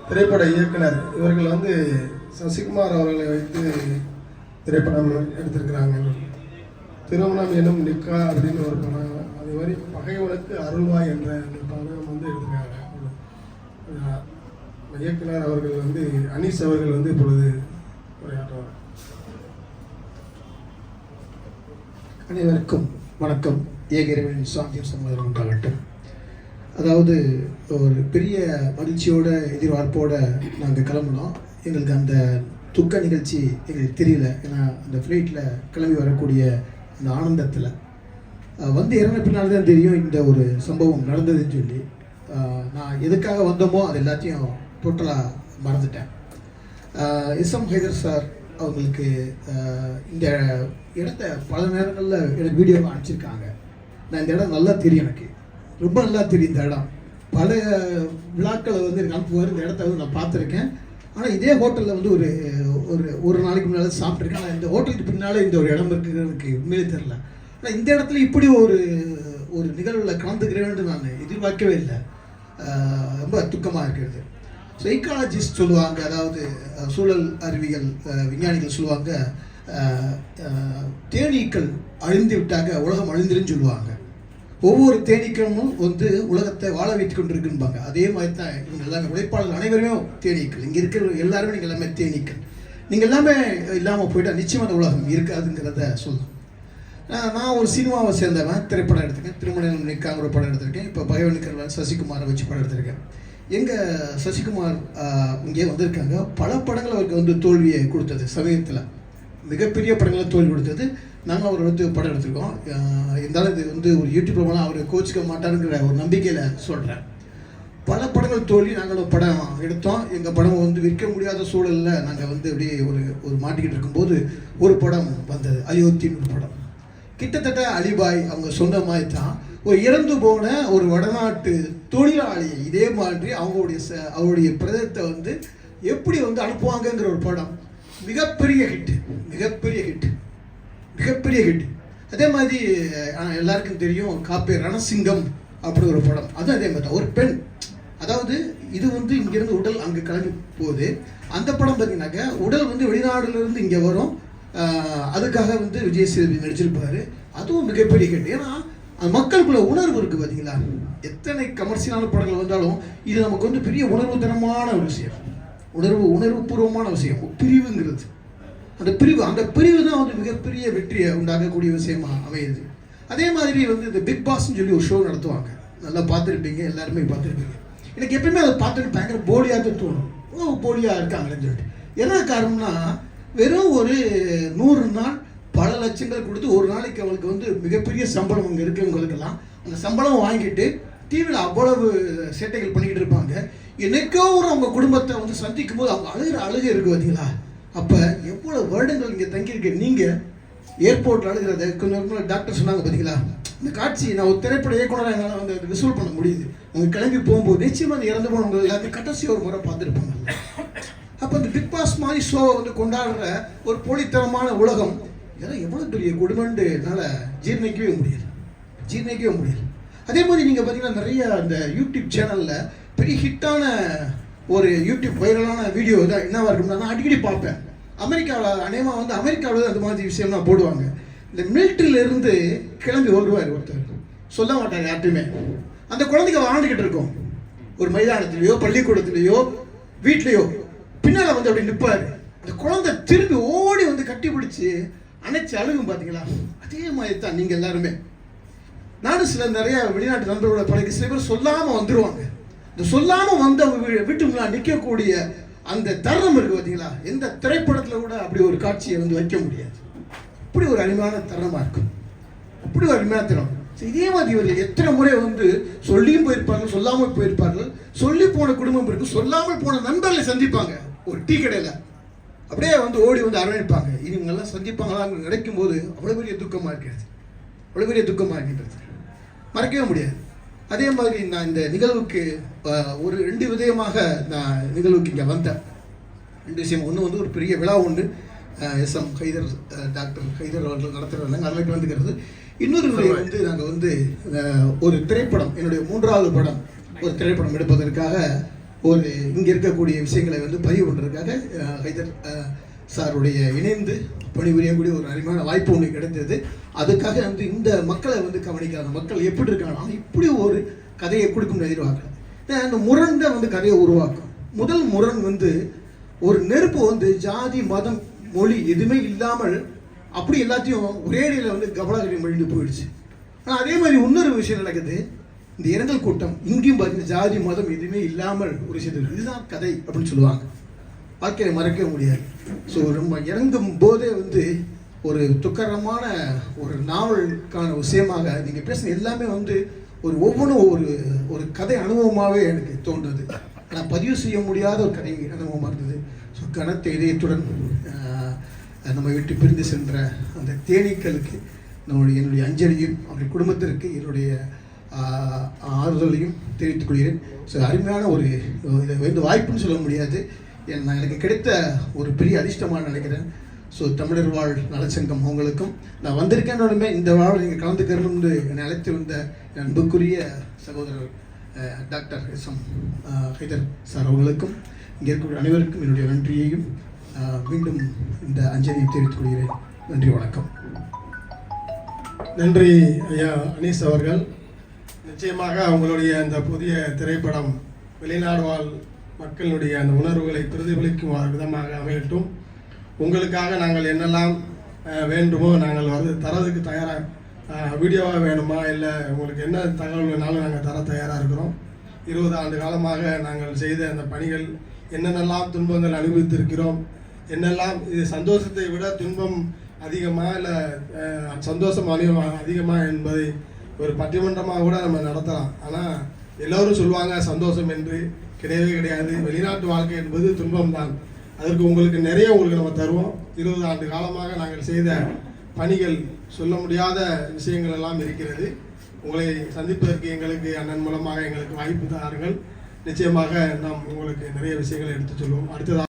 திரைப்பட இயக்குனர் இவர்கள் வந்து சசிகுமார் அவர்களை வைத்து திரைப்படம் எடுத்திருக்கிறாங்க. திருமணம் எனும் நிக்கா அப்படின்னு ஒரு படம், அது மாதிரி பகைவனுக்கு அருள்வாய் என்ற அந்த படம் வந்து எடுத்திருக்காங்க. இயக்குனர் அவர்கள் வந்து அனீஸ் அவர்கள் வந்து இப்பொழுது உரையாற்றுவார். அனைவருக்கும் வணக்கம். ஏகிரவனின் சாந்தியம் சம்மதம் உண்டாகட்டும். அதாவது ஒரு பெரிய மகிழ்ச்சியோட எதிர்பார்ப்போடு நாங்கள் கிளம்பினோம். எங்களுக்கு அந்த துக்க நிகழ்ச்சி எங்களுக்கு தெரியல. ஏன்னா அந்த ஃப்ளைட்டில் கிளம்பி வரக்கூடிய அந்த ஆனந்தத்தில் வந்து இறந்த பின்னால் தான் தெரியும் இந்த ஒரு சம்பவம் நடந்ததுன்னு சொல்லி. நான் எதுக்காக வந்தோமோ அது எல்லாத்தையும் டோட்டலாக மறந்துட்டேன். எஸ்எம் ஹைதர் சார் அவங்களுக்கு இந்த இடத்த பல நேரங்களில் எனக்கு வீடியோவை அனுப்பிச்சிருக்காங்க. நான் இந்த இடம் நல்லா தெரியும், எனக்கு ரொம்ப நல்லா தெரியும் இந்த இடம். பல விழாக்களை வந்து எனக்கு அனுப்புவார். இந்த இடத்த வந்து நான் பார்த்துருக்கேன். ஆனால் இதே ஹோட்டலில் வந்து ஒரு ஒரு ஒரு நாளைக்கு முன்னால் சாப்பிட்ருக்கேன். ஆனால் இந்த ஹோட்டலுக்கு பின்னால் இந்த ஒரு இடம் இருக்குது எனக்கு உண்மையிலே தெரில. ஆனால் இந்த இடத்துல இப்படி ஒரு ஒரு நிகழ்வில் கலந்துக்கிறேன்னு நான் எதிர்பார்க்கவே இல்லை. ரொம்ப துக்கமாக இருக்கிறது. சைக்காலஜிஸ்ட் சொல்லுவாங்க, அதாவது சூழல் அறிவியல் விஞ்ஞானிகள் சொல்லுவாங்க, தேனீக்கள் அழிந்து விட்டாங்க உலகம் அழிந்துருன்னு சொல்லுவாங்க. ஒவ்வொரு தேனீக்களும் வந்து உலகத்தை வாழ வைத்து கொண்டிருக்குன்பாங்க. அதே மாதிரி தான் இவங்க எல்லாமே உழைப்பாளர்கள் அனைவருமே தேனீக்கள். இங்கே இருக்கிற எல்லாருமே நீங்கள் எல்லாமே தேனீக்கள். நீங்கள் எல்லாமே இல்லாமல் போயிட்டால் நிச்சயமாக அந்த உலகம் இருக்காதுங்கிறத சொல்லலாம். நான் ஒரு சினிமாவை சேர்ந்தவன். திரைப்படம் எடுத்திருக்கேன். திருமணம் நிக்காங்கிற படம் எடுத்திருக்கேன். இப்போ பகைவனுக்கு சசிகுமாரை வச்சு படம் எடுத்திருக்கேன். எங்கள் சசிகுமார் இங்கே வந்திருக்காங்க. பல படங்கள் அவருக்கு வந்து தோல்வியை கொடுத்தது. சமீபத்தில் மிகப்பெரிய படங்களை தோல்வி கொடுத்தது. நாங்கள் அவர் வந்து படம் எடுத்திருக்கோம். இருந்தாலும் இது வந்து ஒரு யூடியூப் மூலம் அவர் கோச்சிக்க மாட்டாருங்கிற ஒரு நம்பிக்கையில் சொல்கிறேன். பல படங்கள் தோல்வி. நாங்களும் படம் எடுத்தோம். எங்கள் படம் வந்து விற்க முடியாத சூழலில் நாங்கள் வந்து அப்படியே ஒரு மாட்டிக்கிட்டு இருக்கும்போது ஒரு படம் வந்தது, அயோத்தின்னு ஒரு படம். கிட்டத்தட்ட அலிபாய் அவங்க சொன்ன மாதிரி தான் ஒரு இறந்து போன ஒரு வடநாட்டு தொழிலாளியை இதே மாதிரி அவருடைய பிரதத்தை வந்து எப்படி வந்து அனுப்புவாங்கங்கிற ஒரு படம். மிகப்பெரிய ஹிட், மிகப்பெரிய ஹிட், மிகப்பெரிய ஹிட். அதே மாதிரி எல்லாருக்கும் தெரியும் காப்பே ரணசிங்கம் அப்படி ஒரு படம். அதுவும் அதே மாதிரி தான். ஒரு பெண், அதாவது இது வந்து இங்கேருந்து உடல் அங்கே கிளம்பி போகுது. அந்த படம் பார்த்தீங்கன்னாக்க உடல் வந்து வெளிநாடுலேருந்து இங்கே வரும். அதுக்காக வந்து விஜய் சேதுபதி நடிச்சிருப்பாரு. அதுவும் மிகப்பெரிய ஹிட். ஏன்னா மக்களுக்குள்ள உணர்வு இருக்குது பார்த்தீங்களா. எத்தனை கமர்ஷியலான படங்கள் வந்தாலும் இது நமக்கு வந்து பெரிய உணர்வுத்தனமான ஒரு விஷயம், உணர்வுபூர்வமான விஷயம். பிரிவுங்கிறது, அந்த பிரிவு தான் வந்து மிகப்பெரிய வெற்றியை உண்டாகக்கூடிய விஷயமா அமையுது. அதே மாதிரி வந்து இந்த பிக் பாஸ்ன்னு சொல்லி ஒரு ஷோ நடத்துவாங்க. நல்லா பார்த்துருப்பீங்க, எல்லாருமே பார்த்துருப்பீங்க. எனக்கு எப்பயுமே அதை பார்த்துட்டு பயங்கர போலியாக தான் தோணும். போலியாக இருக்காங்களேன்னு சொல்லிட்டு. என்ன காரணம்னா, வெறும் ஒரு 100 நாள் பல லட்சங்கள் கொடுத்து ஒரு நாளைக்கு அவங்களுக்கு வந்து மிகப்பெரிய சம்பளம் அங்கே இருக்கிறவங்களுக்கெல்லாம் அந்த சம்பளம் வாங்கிட்டு டிவியில் அவ்வளவு சேட்டைகள் பண்ணிக்கிட்டு இருப்பாங்க. என்னைக்கோ ஒரு அவங்க குடும்பத்தை வந்து சந்திக்கும் போது அவங்க அழுகை இருக்குது பார்த்தீங்களா. அப்போ எவ்வளோ வருடங்கள் இங்கே தங்கியிருக்க நீங்கள் ஏர்போர்ட்டில் அழுகிறத கொஞ்சம் டாக்டர் சொன்னாங்க பார்த்தீங்களா. இந்த காட்சி நான் ஒரு திரைப்பட இயக்குனராக என்னால் வந்து அது விசுவல் பண்ண முடியுது. அவங்க கிளம்பி போகும்போது நிச்சயமாக அந்த இறந்து போனவங்க எல்லாத்தையும் கடைசி ஒரு முறை பார்த்துருப்பாங்க. அப்போ இந்த பிக் பாஸ் மாதிரி ஷோவை வந்து கொண்டாடுற ஒரு போலித்தனமான உலகம் இதெல்லாம் எவ்வளோ பெரிய கொடுமைன்னு என்னால் ஜீர்ணிக்கவே முடியல. அதே மாதிரி நீங்கள் பார்த்தீங்கன்னா நிறைய அந்த யூடியூப் சேனலில் பெரிய ஹிட்டான ஒரு யூடியூப் வைரலான வீடியோ தான் என்னவா இருக்கும்னா, நான் அடிக்கடி பார்ப்பேன். அமெரிக்காவில் அநேகமாக வந்து அமெரிக்காவில் அந்த மாதிரி விஷயம்லாம் போடுவாங்க. இந்த மிலிட்ரியிலேருந்து கிளம்பி வருவார் ஒருத்தர், சொல்ல மாட்டாங்க யார்ட்டுமே. அந்த குழந்தைங்க வாழ்ந்துக்கிட்டு இருக்கும் ஒரு மைதானத்துலேயோ பள்ளிக்கூடத்துலேயோ வீட்லேயோ. பின்னால் வந்து அப்படி நிற்பார். அந்த குழந்தை திரும்பி ஓடி வந்து கட்டி பிடிச்சி அணைச்சி அழுகும் பார்த்தீங்களா. அதே மாதிரி தான் நீங்கள் எல்லாருமே. நானும் சில நிறைய வெளிநாட்டு நண்பர்களோட பழகி சில பேர் சொல்லாமல் வந்துடுவாங்க. இந்த சொல்லாமல் வந்து அவங்க வீட்டு முன்னாடி நிற்கக்கூடிய அந்த தருணம் இருக்குது பார்த்தீங்களா. எந்த திரைப்படத்தில் கூட அப்படி ஒரு காட்சியை வந்து வைக்க முடியாது. அப்படி ஒரு அருமையான தருணமாக இருக்கும், அப்படி ஒரு அருமையான தருணம். இதே மாதிரி இவர்கள் எத்தனை முறை வந்து சொல்லியும் போயிருப்பார்கள், சொல்லாமல் போயிருப்பார்கள். சொல்லி போன குடும்பம் இருக்கு, சொல்லாமல் போன நண்பர்களை சந்திப்பாங்க ஒரு டீ கடையில். அப்படியே வந்து ஓடி வந்து அரவணைப்பாங்க. இவங்கெல்லாம் சந்திப்பாங்களான்னு நினைக்கும் போது அவ்வளோ பெரிய துக்கமாக இருக்கின்றது, மறக்கவே முடியாது. அதே மாதிரி நான் இந்த நிகழ்வுக்கு ஒரு 2 விதமாக நான் நிகழ்வுக்கு இங்கே வந்தேன். 2 விஷயம். ஒன்று வந்து ஒரு பெரிய விழா ஒன்று எஸ்எம் ஹைதர் டாக்டர் ஹைதர் அவர்கள் நடத்துகிறாங்க, அதில் வந்துக்கிறது. இன்னொரு முறை வந்து நாங்கள் வந்து ஒரு திரைப்படம், என்னுடைய 3வது படம், ஒரு திரைப்படம் எடுப்பதற்காக ஒரு இங்கே இருக்கக்கூடிய விஷயங்களை வந்து பதிவு பண்ணுறதுக்காக ஹைதர் சாருடைய இணைந்து பணிபுரியக்கூடிய ஒரு அருமையான வாய்ப்பு ஒன்று கிடைத்தது. அதுக்காக வந்து இந்த மக்களை வந்து கவனிக்கிறாங்க, மக்கள் எப்படி இருக்காங்க, இப்படி ஒரு கதையை கொடுக்கும் எதிர்பார்க்கலாம். அந்த முரண் தான் வந்து கதையை உருவாக்கும். முதல் முரண் வந்து ஒரு நெருப்பு வந்து ஜாதி மதம் மொழி எதுவுமே இல்லாமல் அப்படி எல்லாத்தையும் ஒரே அடியில் வந்து கபலாகடி மொழிந்து போயிடுச்சு. ஆனால் அதே மாதிரி இன்னொரு விஷயம் நடக்குது. இந்த இரங்கல் கூட்டம் இங்கேயும் பார்த்தீங்கன்னா ஜாதி மதம் எதுவுமே இல்லாமல் ஒரு விஷயத்தில் இதுதான் கதை அப்படின்னு சொல்லுவாங்க. வாழ்க்கையை மறக்கவே முடியாது. ஸோ நம்ம இறங்கும் போதே வந்து ஒரு துக்கரமான ஒரு நாவலுக்கான விஷயமாக நீங்கள் பேசுன எல்லாமே வந்து ஒவ்வொன்றும் ஒரு கதை அனுபவமாகவே எனக்கு தோன்றுது. ஆனால் பதிவு செய்ய முடியாத ஒரு கதை அனுபவமாக இருந்தது. ஸோ கனத்த இதயத்துடன் நம்ம விட்டு பிரிந்து சென்ற அந்த தேனீக்களுக்கு என்னுடைய அஞ்சலியும் அவருடைய குடும்பத்திற்கு என்னுடைய ஆறுதலையும் தெரிவித்துக் கொள்கிறேன். ஸோ அருமையான ஒரு இதை வந்து வாய்ப்புன்னு சொல்ல முடியாது, எனக்கு கிடைத்த ஒரு பெரிய அதிர்ஷ்டமாக நினைக்கிறேன். ஸோ தமிழர் வாழ் நலச்சங்கம் அவங்களுக்கும் நான் வந்திருக்கேன்னொழுமே இந்த வாழ்வில் நீங்கள் கலந்துக்கிறோம்னு என்னை அழைத்து வந்த அன்புக்குரிய சகோதரர் டாக்டர் எஸ்.எம். ஹைதர் சார் அவங்களுக்கும் இங்கே இருக்கக்கூடிய அனைவருக்கும் என்னுடைய நன்றியையும் மீண்டும் இந்த அஞ்சலியை தெரிவித்துக் கொள்கிறேன். நன்றி, வணக்கம். நன்றி ஐயா அனீஸ் அவர்கள். நிச்சயமாக உங்களுடைய அந்த புதிய திரைப்படம் வெளிநாடு வாழ் மக்களுடைய அந்த உணர்வுகளை பிரதிபலிக்கும் விதமாக அமையட்டும். உங்களுக்காக நாங்கள் என்னெல்லாம் வேண்டுமோ நாங்கள் தரதுக்கு தயாராக, வீடியோவாக வேணுமா இல்லை உங்களுக்கு என்ன தகவல் வேணாலும் நாங்கள் தர தயாராக இருக்கிறோம். 20 ஆண்டு காலமாக நாங்கள் செய்த அந்த பணிகள் என்னென்னலாம் துன்பங்கள் அனுபவித்திருக்கிறோம், என்னெல்லாம் இது சந்தோஷத்தை விட துன்பம் அதிகமாக இல்லை சந்தோஷம் அதிகமாக என்பதை ஒரு பட்டிமன்றமாக கூட நம்ம நடத்தலாம். ஆனால் எல்லோரும் சொல்லுவாங்க சந்தோஷம் என்று, கிடையவே கிடையாது. வெளிநாட்டு வாழ்க்கை என்பது துன்பம் தான். அதற்கு உங்களுக்கு நிறைய நம்ம தருவோம். 20 ஆண்டு காலமாக நாங்கள் செய்த பணிகள் சொல்ல முடியாத விஷயங்கள் எல்லாம் இருக்கிறது. உங்களை சந்திப்பதற்கு எங்களுக்கு அண்ணன் மூலமாக எங்களுக்கு வாய்ப்பு தாருங்கள். நிச்சயமாக நாம் உங்களுக்கு நிறைய விஷயங்களை எடுத்து சொல்லுவோம். அடுத்ததாக